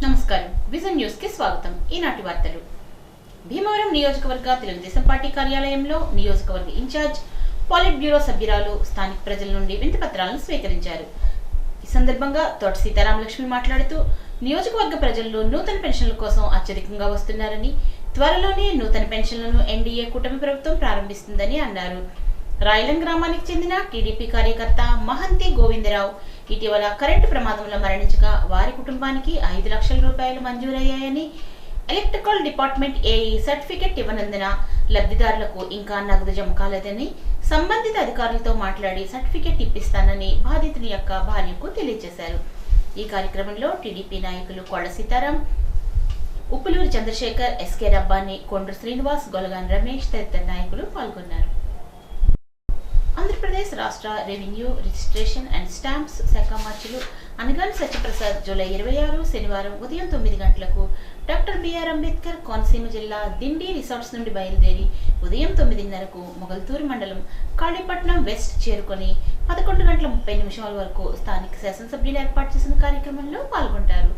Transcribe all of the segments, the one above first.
నమస్కారం. Vision news కి స్వాగతం. ఈనాటి వార్తలు. భీమవరం నియోజకవర్గ తెలుగుదేశం పార్టీ కార్యాలయంలో నియోజకవర్గ ఇన్ఛార్జ్, పాలిట్ బ్యూరో సభ్యురాలు స్థానిక ప్రజల నుండి వినతి పత్రాలను స్వీకరించారు. ఈ సందర్భంగా తోట సీతారామలక్ష్మి మాట్లాడుతూ నియోజకవర్గ ప్రజలు నూతన పెన్షన్ల కోసం అత్యధికంగా వస్తున్నారని, త్వరలోనే నూతన పెన్షన్లను ఎన్డీఏ కూటమి ప్రభుత్వం ప్రారంభిస్తుందని అన్నారు. రాయలం గ్రామానికి చెందిన టీడీపీ కార్యకర్త మహంతి గోవిందరావు ఇటీవల కరెంటు ప్రమాదంలో మరణించగా వారి కుటుంబానికి 5 లక్షల రూపాయలు మంజూరయ్యాయని, ఎలక్ట్రికల్ డిపార్ట్మెంట్ ఏఈ సర్టిఫికెట్ ఇవ్వనందున లబ్ధిదారులకు ఇంకా నగదు జమ కాలేదని, సంబంధిత అధికారులతో మాట్లాడి సర్టిఫికెట్ ఇప్పిస్తానని బాధితుని యొక్క భార్యకు తెలియజేశారు. ఈ కార్యక్రమంలో టీడీపీ నాయకులు కోళ్ల సీతారాం, ఉప్పులూరు చంద్రశేఖర్, ఎస్కే రబ్బాని, కొండ్రు శ్రీనివాస్, గొలగాన్ రమేష్ తదితర నాయకులు పాల్గొన్నారు. ఆంధ్రప్రదేశ్ రాష్ట్ర రెవెన్యూ, రిజిస్ట్రేషన్ అండ్ స్టాంప్స్ శాఖ మార్చులు అనగాని సత్యప్రసాద్ జూలై 26 శనివారం ఉదయం 9 గంటలకు డాక్టర్ బిఆర్ అంబేద్కర్ కోనసీమ జిల్లా దిండి రిసార్ట్స్ నుండి బయలుదేరి ఉదయం 9:30కు మొగల్తూరు మండలం కాళీపట్నం వెస్ట్ చేరుకొని 11 గంటల 30 నిమిషాల వరకు స్థానిక శాసనసభ్యులు ఏర్పాటు చేసిన కార్యక్రమంలో పాల్గొంటారు.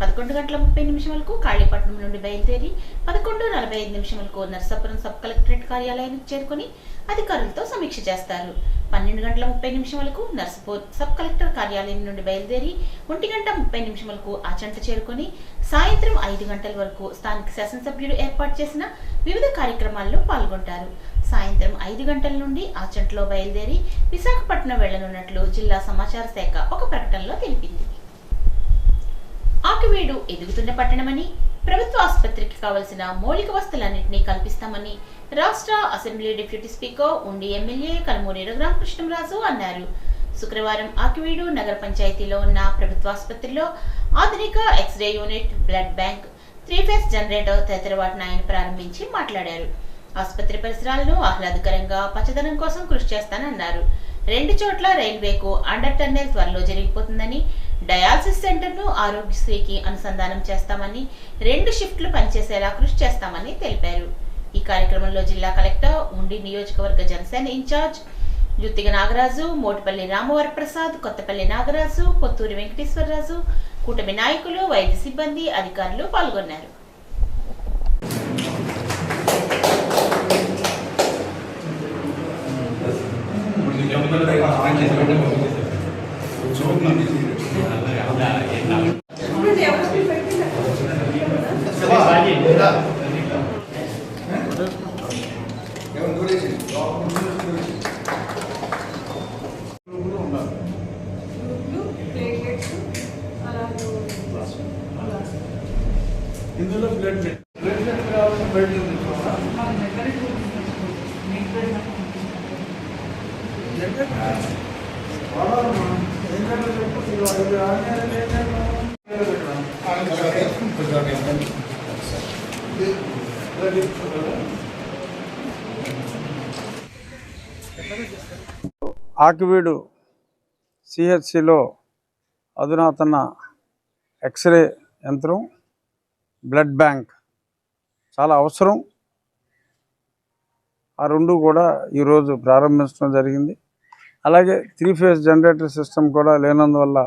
11 గంటల 30 నిమిషాలకు కాళీపట్నం నుండి బయలుదేరి 11:45 నిమిషాలకు నర్సాపురం సబ్ కలెక్టరేట్ కార్యాలయానికి చేరుకొని అధికారులతో సమీక్ష చేస్తారు. 12 గంటల 30 నిమిషాలకు నర్సాపూర్ సబ్ కలెక్టర్ కార్యాలయం నుండి బయలుదేరి 1 గంట 30 నిమిషాలకు ఆచంట చేరుకొని సాయంత్రం 5 గంటల వరకు స్థానిక శాసనసభ్యులు ఏర్పాటు చేసిన వివిధ కార్యక్రమాల్లో పాల్గొంటారు. సాయంత్రం 5 గంటల నుండి ఆచంటలో బయలుదేరి విశాఖపట్నం వెళ్లనున్నట్లు జిల్లా సమాచార శాఖ ఒక ప్రకటనలో తెలిపింది. ఆకివీడు ఎదుగుతున్న పట్టణమని, ప్రభుత్వ ఆసుపత్రికి కావలసిన మౌలిక వసతులన్నింటినీ కల్పిస్తామని రాష్ట్ర assembly deputy speaker, Undi MLA Kanumuri Raghuramakrishnamraju అన్నారు. శుక్రవారం ఆకివీడు నగర పంచాయతీలో ఉన్న ప్రభుత్వ ఆసుపత్రిలో ఆధునిక x ray unit, blood bank, three phase generator తదితర వాటిని ఆయన ప్రారంభించి మాట్లాడారు. ఆసుపత్రి పరిసరాలను ఆహ్లాదకరంగా, పచ్చదనం కోసం కృషి చేస్తానన్నారు. 2 చోట్ల రైల్వేకు అండర్ టన్నెల్ త్వరలో జరిగిపోతుందని, డయాలసిస్ సెంటర్ను ఆరోగ్యశ్రీకి అనుసంధానం చేస్తామని, 2 షిఫ్ట్లు పనిచేసేలా కృషి చేస్తామని తెలిపారు. ఈ కార్యక్రమంలో జిల్లా కలెక్టర్, ఉండి నియోజకవర్గ జనసేన ఇన్ఛార్జ్ జుత్తిగ నాగరాజు, మోటిపల్లి రామవరప్రసాద్, కొత్తపల్లి నాగరాజు, పొత్తూరి వెంకటేశ్వరరాజు, కూటమి నాయకులు, వైద్య సిబ్బంది, అధికారులు పాల్గొన్నారు. ఇందులో బ్లడ్ కావాలని బయట ఆకివీడు సిహెచ్సిలో అధునాతన ఎక్స్రే యంత్రం, బ్లడ్ బ్యాంక్ చాలా అవసరం. ఆ 2 కూడా ఈరోజు ప్రారంభించడం జరిగింది. అలాగే 3-ఫేజ్ జనరేటర్ సిస్టమ్ కూడా లేనందువల్ల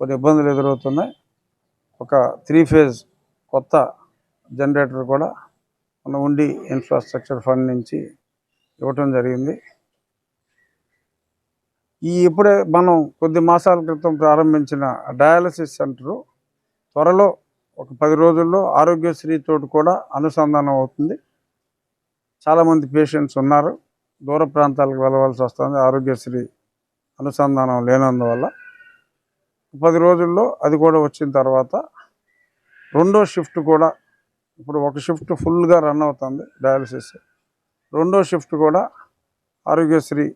కొన్ని ఇబ్బందులు ఎదురవుతున్నాయి. ఒక 3-ఫేజ్ కొత్త జనరేటర్ కూడా మన ఉండి ఇన్ఫ్రాస్ట్రక్చర్ ఫండ్ నుంచి ఇవ్వటం జరిగింది. ఇప్పుడే మనం కొద్ది మాసాల క్రితం ప్రారంభించిన డయాలసిస్ సెంటరు త్వరలో ఒక 10 రోజుల్లో ఆరోగ్యశ్రీ తోటి కూడా అనుసంధానం అవుతుంది. చాలామంది పేషెంట్స్ ఉన్నారు, దూర ప్రాంతాలకు వెళ్ళవలసి వస్తుంది ఆరోగ్యశ్రీ అనుసంధానం లేనందువల్ల. 10 రోజుల్లో అది కూడా వచ్చిన తర్వాత 2వ షిఫ్ట్ కూడా, ఇప్పుడు ఒక షిఫ్ట్ ఫుల్గా రన్ అవుతుంది డయాలసిస్, 2వ షిఫ్ట్ కూడా ఆరోగ్యశ్రీ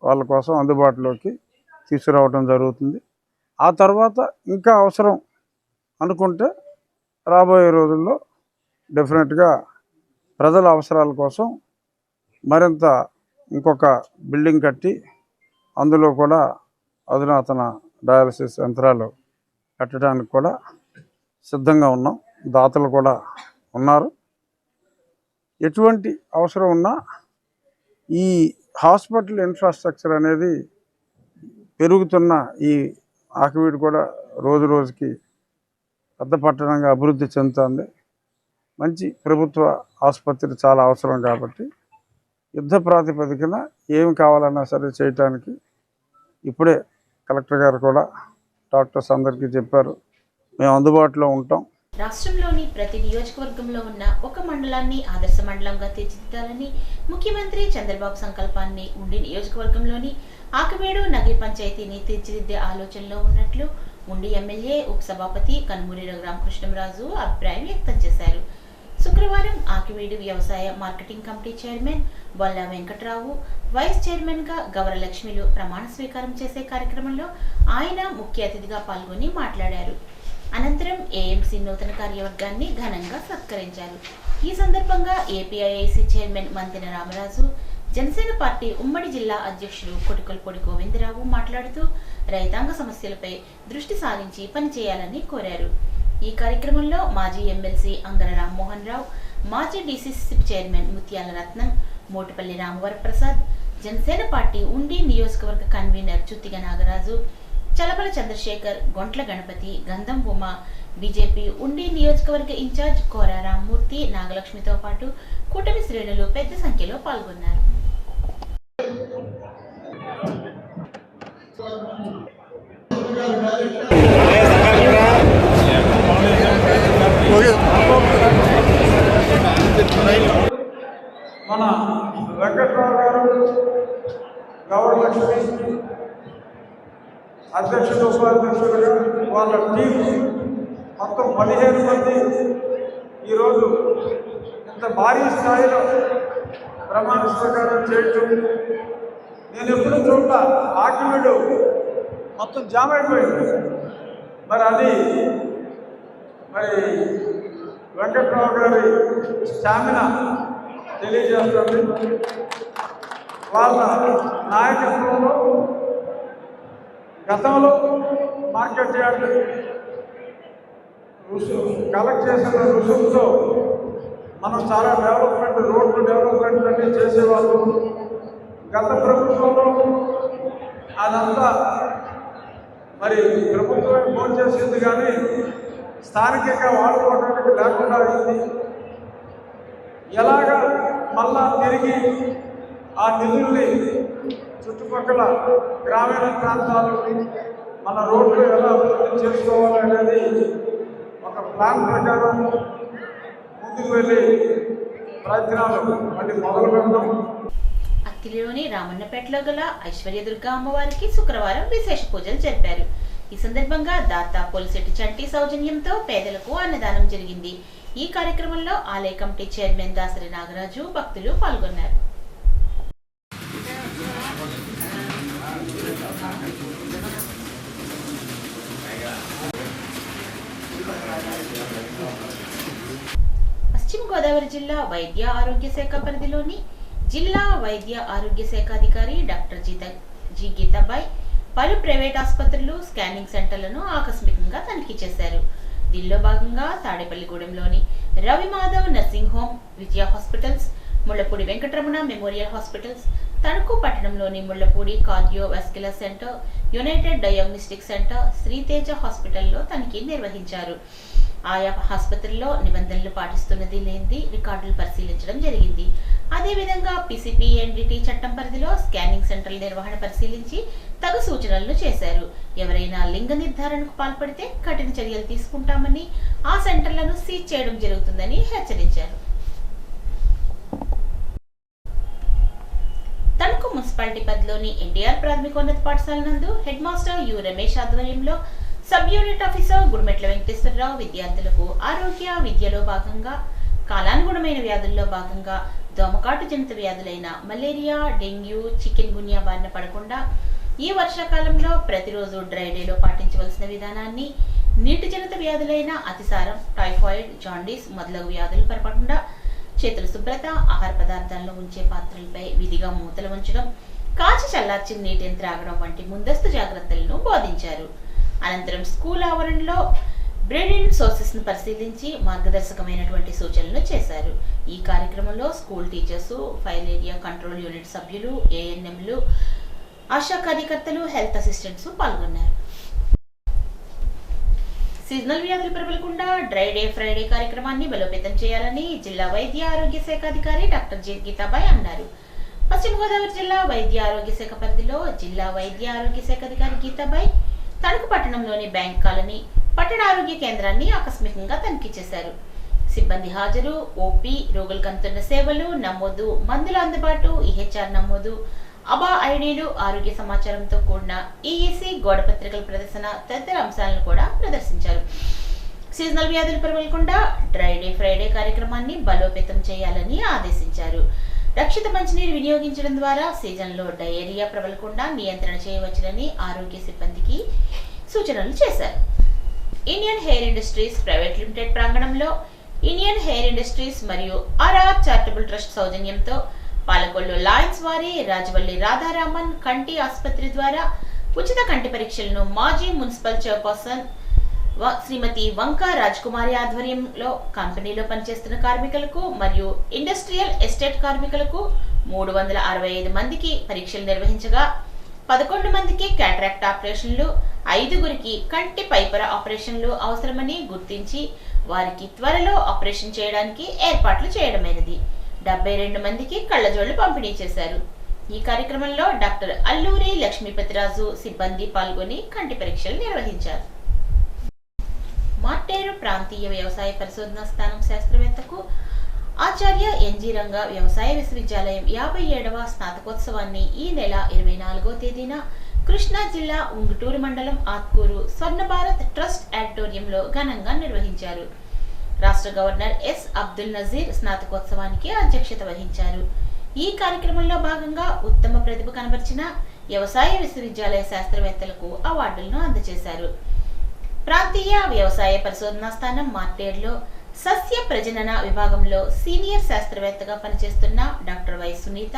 వాళ్ళ కోసం అందుబాటులోకి తీసుకురావడం జరుగుతుంది. ఆ తర్వాత ఇంకా అవసరం అనుకుంటే రాబోయే రోజుల్లో డెఫినెట్గా ప్రజల అవసరాల కోసం మరింత ఇంకొక బిల్డింగ్ కట్టి అందులో కూడా అధునాతన డయాలసిస్ యంత్రాలు కట్టడానికి కూడా సిద్ధంగా ఉన్నాం. దాతలు కూడా ఉన్నారు. ఎటువంటి అవసరం ఉన్నా ఈ హాస్పిటల్ ఇన్ఫ్రాస్ట్రక్చర్ అనేది పెరుగుతున్న ఈ ఆకివీడు కూడా రోజు రోజుకి పెద్ద పట్టణంగా అభివృద్ధి చెందుతుంది. మంచి ప్రభుత్వ ఆసుపత్రి చాలా అవసరం కాబట్టి యుద్ధ ప్రాతిపదికన ఏమి కావాలన్నా సరే చేయటానికి ఇప్పుడే కలెక్టర్ గారు కూడా డాక్టర్స్ అందరికీ చెప్పారు, మేము అందుబాటులో ఉంటాం. రాష్ట్రంలోని ప్రతి నియోజకవర్గంలో ఉన్న ఒక మండలాన్ని ఆదర్శ మండలంగా తీర్చిదిద్దాలని ముఖ్యమంత్రి చంద్రబాబు సంకల్పాన్ని ఉండి నియోజకవర్గంలోని ఆకివీడు నగర పంచాయతీని తీర్చిదిద్దే ఆలోచనలో ఉన్నట్లు ఉండి ఎమ్మెల్యే ఉపసభాపతి కనుమూరి రఘురామకృష్ణంరాజు అభిప్రాయం వ్యక్తం చేశారు. శుక్రవారం ఆకివీడు వ్యవసాయ marketing committee chairman Bolla Venkatrao, vice chairman గా గౌరలక్ష్మిలు ప్రమాణ స్వీకారం చేసే కార్యక్రమంలో ఆయన ముఖ్య అతిథిగా పాల్గొని మాట్లాడారు. అనంతరం ఏఎంసీ నూతన కార్యవర్గాన్ని ఘనంగా సత్కరించారు. ఈ సందర్భంగా APIIC chairman Mantena Ramaraju, Janasena party ఉమ్మడి జిల్లా అధ్యక్షులు కొటికొల్పొడి గోవిందరావు మాట్లాడుతూ రైతాంగ సమస్యలపై దృష్టి సారించి పనిచేయాలని కోరారు. ఈ కార్యక్రమంలో మాజీ ఎమ్మెల్సీ అంగర రామ్మోహన్ రావు, మాజీ డీసీసీ చైర్మన్ ముత్యాల రత్నం, మోటుపల్లి రామవరప్రసాద్, జనసేన పార్టీ ఉండి నియోజకవర్గ కన్వీనర్ చుత్తిగ నాగరాజు, చలపల చంద్రశేఖర్, గొంట్ల గణపతి, గంధం ఉమ, బీజేపీ ఉండి నియోజకవర్గ ఇన్ఛార్జ్ కోరా రామ్మూర్తి, నాగలక్ష్మితో పాటు కూటమి శ్రేణులు పెద్ద సంఖ్యలో పాల్గొన్నారు. మన వెంకట్రావు గారు, గౌరలక్ష్మి అధ్యక్షులు, ఉపాధ్యక్షులుగా వాళ్ళ టీం మొత్తం 15 మంది ఈరోజు ఇంత భారీ స్థాయిలో ప్రమాణ స్వీకారం చేయటం నేను ఎప్పుడు చూడ. ఆకివీడు మొత్తం జామ్ అయిపోయింది. మరి అది వెంకట్రావు గారి స్టామినా తెలియజేస్తుంది. వాళ్ళ నాయకత్వంలో గతంలో మార్కెట్ యార్డ్ కలెక్ట్ చేసిన రుసుముతో మనం చాలా డెవలప్మెంట్, రోడ్లు డెవలప్మెంట్ అన్నీ చేసేవాళ్ళు. గత ప్రభుత్వంలో అదంతా ప్రభుత్వమే ఫోన్ చేసింది, కానీ స్థానికంగా వాడుకోవడానికి లేకుండా అయింది. ఎలాగా మళ్ళా తిరిగి ఆ నిధుల్ని చుట్టుపక్కల గ్రామీణ ప్రాంతాలు మన రోడ్లు ఎలా అభివృద్ధి చేసుకోవాలనేది ఒక ప్లాన్ ప్రకారం ముందుకు వెళ్ళి ప్రయత్నాలు మళ్ళీ మొదలు పెడతాం. అత్తిలిలోని రామన్నపేటలో గల ఐశ్వర్యదుర్గ అమ్మవారికి శుక్రవారం విశేష పూజలు జరిపారు. ఈ సందర్భంగా దాత పోలిశెట్టి చంటి సౌజన్యంతో పేదలకు అన్నదానం జరిగింది. ఈ కార్యక్రమంలో ఆలయ కమిటీ చైర్మన్ దాసరి నాగరాజు, భక్తులు పాల్గొన్నారు. పశ్చిమ గోదావరి జిల్లా వైద్య ఆరోగ్య శాఖ పరిధిలోని జిల్లా వైద్య ఆరోగ్య శాఖ అధికారి డాక్టర్ జి గీతాబాయ్ పలు ప్రైవేట్ ఆసుపత్రులు, స్కానింగ్ సెంటర్లను ఆకస్మికంగా తనిఖీ చేశారు. దీనిలో భాగంగా తాడేపల్లిగూడెంలోని Ravi Madhav nursing home, Vijaya hospitals, Mullapudi Venkataramana memorial hospitals, Tanuku పట్టణంలోని Mullapudi cardio vascular centre, united diagnostic centre, Sriteja హాస్పిటల్లో తనిఖీ నిర్వహించారు. ఆయా ఆసుపత్రుల్లో నిబంధనలు పాటిస్తున్నది లేనిది రికార్డులు పరిశీలించడం జరిగింది. అదేవిధంగా పీసీపీఎన్డీటీ చట్టం పరిధిలో స్కానింగ్ సెంటర్ల నిర్వహణ పరిశీలించి తగు సూచనలను చేశారు. ఎవరైనా లింగ నిర్ధారణకు పాల్పడితే కఠిన చర్యలు తీసుకుంటామని, ఆ సెంటర్లను సీజ్ చేయడం జరుగుతుందని హెచ్చరించారు. తణుకు మున్సిపాలిటీ పరిధిలోని ఎన్టీఆర్ ప్రాథమికోన్నత పాఠశాల నందు హెడ్ మాస్టర్ యు రమేష్ ఆధ్వర్యంలో sub unit officer Gudimetla Venkateswararao విద్యార్థులకు ఆరోగ్య విద్యలో భాగంగా కాలానుగుణమైన వ్యాధుల్లో భాగంగా దోమకాటు జనిత వ్యాధులైన మలేరియా, డెంగ్యూ, చికెన్ గున్యా బారిన పడకుండా ఈ వర్షాకాలంలో ప్రతిరోజు డ్రై డేలో పాటించవలసిన విధానాన్ని, నీటి జనిత వ్యాధులైన అతిసారం, టైఫాయిడ్, జాండీస్ మొదలగు వ్యాధులు పడకుండా చేతుల శుభ్రత, ఆహార పదార్థాలను ఉంచే పాత్రలపై విధిగా మూతలు ఉంచడం, కాచి చల్లార్చిన నీటిని త్రాగడం వంటి ముందస్తు జాగ్రత్తలను బోధించారు. అనంతరం స్కూల్ ఆవరణలో బ్రెడ్ అండ్ సోర్సెస్ ను పరిశీలించి మార్గదర్శకమైనటువంటి సూచనలు చేశారు. ఈ కార్యక్రమంలో school teachers, fire area control unit సభ్యులు, ఏఎన్ఎంలు, ఆశా కార్యకర్తలు, హెల్త్ అసిస్టెంట్స్ పాల్గొన్నారు. సీజనల్ వ్యాధులు ప్రబలకుండా డ్రై డే ఫ్రైడే కార్యక్రమాన్ని బలోపేతం చేయాలని జిల్లా వైద్య ఆరోగ్య శాఖ అధికారి డాక్టర్ జి గీతాబాయ్ అన్నారు. పశ్చిమ గోదావరి జిల్లా వైద్య ఆరోగ్య శాఖ పరిధిలో జిల్లా వైద్య ఆరోగ్య శాఖ అధికారి గీతాబాయ్ తణుకు పట్టణంలోని బ్యాంక్ కాలనీ పట్టణ ఆరోగ్య కేంద్రాన్ని ఆకస్మికంగా తనిఖీ చేశారు. సిబ్బంది హాజరు, ఓపీ, రోగులకు అందుతున్న సేవలు నమోదు, మందుల అందుబాటు, ఈహెచ్ఆర్ నమోదు, అబా ఐడీలు, ఆరోగ్య సమాచారంతో కూడిన ఈఈసీ గోడపత్రికల ప్రదర్శన తదితర అంశాలను కూడా ప్రదర్శించారు. సీజనల్ వ్యాధులు ప్రబలకుండా డ్రై డే ఫ్రైడే కార్యక్రమాన్ని బలోపేతం చేయాలని ఆదేశించారు. రక్షిత మంచినీరు వినియోగించడం ద్వారా సీజన్లో డయేరియా ప్రబలకుండా నియంత్రణ చేయవచ్చునని ఆరోగ్య సిబ్బందికి సూచనలు చేశారు. Indian hair industries private limited ప్రాంగణంలో ఇండియన్ హెయిర్ ఇండస్ట్రీస్ మరియు ఆర్ఆర్ చారిటబుల్ ట్రస్ట్ సౌజన్యంతో పాలకొల్లు లాయన్స్ వారి రాజవల్లి రాధారామన్ కంటి ఆసుపత్రి ద్వారా ఉచిత కంటి పరీక్షలను మాజీ మున్సిపల్ చైర్పర్సన్ శ్రీమతి వంక రాజకుమారి ఆధ్వర్యంలో కంపెనీలో పనిచేస్తున్న కార్మికులకు మరియు ఇండస్ట్రియల్ ఎస్టేట్ కార్మికులకు 365 మందికి పరీక్షలు నిర్వహించగా 11 మందికి క్యాటరాక్ట్ ఆపరేషన్లు, 5గురికి కంటి పైపర ఆపరేషన్లు అవసరమని గుర్తించి వారికి త్వరలో ఆపరేషన్ చేయడానికి ఏర్పాట్లు చేయడమైనది. 72 మందికి కళ్లజోళ్లు పంపిణీ చేశారు. ఈ కార్యక్రమంలో డాక్టర్ అల్లూరి లక్ష్మీపతిరాజు సిబ్బంది పాల్గొని కంటి పరీక్షలు నిర్వహించారు. మార్టేరు ప్రాంతీయ వ్యవసాయ పరిశోధనా స్థానం శాస్త్రవేత్తకు ఆచార్య ఎన్జీ రంగా వ్యవసాయ విశ్వవిద్యాలయం 57వ స్నాతకోత్సవాన్ని ఈ నెల 24వ తేదీన కృష్ణా జిల్లా ఉంగుటూరు మండలం ఆత్కూరు స్వర్ణ భారత్ ట్రస్ట్ ఆడిటోరియంలో ఘనంగా నిర్వహించారు. రాష్ట్ర గవర్నర్ ఎస్ అబ్దుల్ నజీర్ స్నాతకోత్సవానికి అధ్యక్షత వహించారు. ఈ కార్యక్రమంలో భాగంగా ఉత్తమ ప్రతిభ కనబరిచిన వ్యవసాయ విశ్వవిద్యాలయ శాస్త్రవేత్తలకు అవార్డులను అందజేశారు. ప్రాంతీయ వ్యవసాయ పరిశోధనా స్థానం మార్టేర్లో సస్య ప్రజనన విభాగంలో సీనియర్ శాస్త్రవేత్తగా పనిచేస్తున్న డాక్టర్ వై సునీత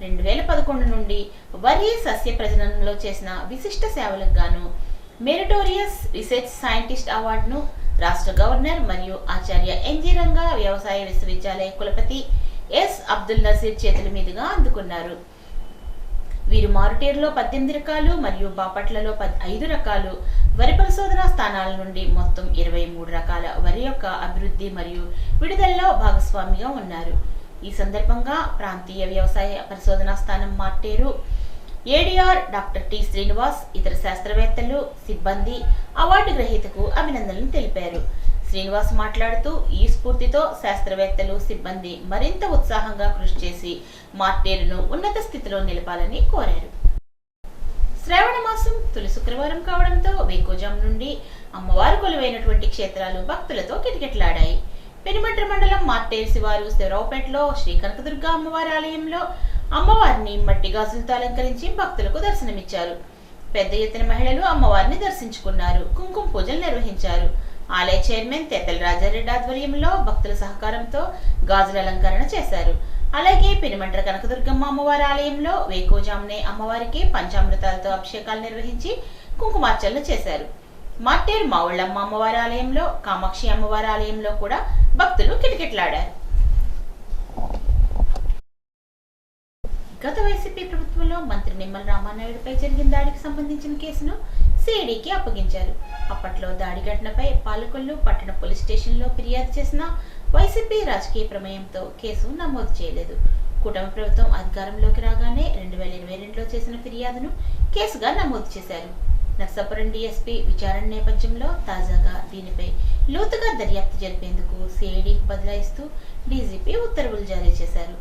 2011 నుండి వరి సస్య ప్రజననంలో చేసిన విశిష్ట సేవలకు గాను మెరిటోరియస్ రీసెర్చ్ సైంటిస్ట్ అవార్డును రాష్ట్ర గవర్నర్ మరియు ఆచార్య ఎన్జీ రంగా వ్యవసాయ విశ్వవిద్యాలయ కులపతి ఎస్ అబ్దుల్ నజీర్ చేతుల మీదుగా అందుకున్నారు. వీరు మారుటేరులో 18 రకాలు మరియు బాపట్లలో 5 రకాలు వరి పరిశోధనా స్థానాల నుండి మొత్తం 23 రకాల వరి యొక్క అభివృద్ధి మరియు విడుదలలో భాగస్వామిగా ఉన్నారు. ఈ సందర్భంగా ప్రాంతీయ వ్యవసాయ పరిశోధనా స్థానం Marteru ADR doctor T Srinivas, ఇతర శాస్త్రవేత్తలు, సిబ్బంది అవార్డు గ్రహీతకు అభినందనలు తెలిపారు. శ్రీనివాస్ మాట్లాడుతూ ఈ స్ఫూర్తితో శాస్త్రవేత్తలు, సిబ్బంది మరింత ఉత్సాహంగా కృషి చేసి మార్టేరును ఉన్నత స్థితిలో నిలపాలని కోరారు. శ్రావణ మాసం తొలి శుక్రవారం కావడంతో వేకోజాం నుండి అమ్మవారు కొలువైనటువంటి క్షేత్రాలు భక్తులతో కిటకిటలాడాయి. పెనుమంట్ర మండలం మార్టేరు శివారు శివరావుపేటలో శ్రీ కనకదుర్గ అమ్మవారి ఆలయంలో అమ్మవారిని మట్టి గాజులతో అలంకరించి భక్తులకు దర్శనమిచ్చారు. పెద్ద ఎత్తున మహిళలు అమ్మవారిని దర్శించుకున్నారు. కుంకుమ పూజలు నిర్వహించారు. ఆలయ చైర్మన్ తేతల రాజారెడ్డి ఆధ్వర్యంలో భక్తుల సహకారంతో గాజుల అలంకరణ చేశారు. అలాగే పెనుమంట్ర కనకదుర్గమ్మ అమ్మవారి ఆలయంలో వేకోజామునే అమ్మవారికి పంచామృతాలతో అభిషేకాలు నిర్వహించి కుంకుమార్చనలు చేశారు. మార్టేరు మావుళ్ళమ్మ అమ్మవారి ఆలయంలో, కామాక్షి అమ్మవారి ఆలయంలో కూడా భక్తులు కిటకిటలాడారు. గత వైసీపీ ప్రభుత్వంలో మంత్రి నిమ్మల రామానాయుడుపై జరిగిన దాడికి సంబంధించిన కేసును సిఐడికి అప్పగించారు. అప్పట్లో దాడి ఘటనపై పాలకొల్లు పట్టణ పోలీస్ స్టేషన్లో ఫిర్యాదు చేసిన వైసీపీ రాజకీయ ప్రమేయంతో కేసు నమోదు చేయలేదు. కూటమి ప్రభుత్వం అధికారంలోకి రాగానే 2022లో చేసిన ఫిర్యాదును కేసుగా నమోదు చేశారు. నర్సాపురం డీఎస్పీ విచారణ నేపథ్యంలో తాజాగా దీనిపై లోతుగా దర్యాప్తు జరిపేందుకు సిఐడికి బదలాయిస్తూ డీజీపీ ఉత్తర్వులు జారీ చేశారు.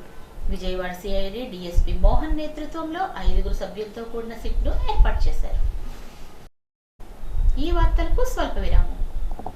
విజయవాడ సిఐడి డీఎస్పీ మోహన్ నేతృత్వంలో 5 సభ్యులతో కూడిన సిట్ను ఏర్పాటు చేశారు. ఈ వార్తలకు స్వల్ప విరామం.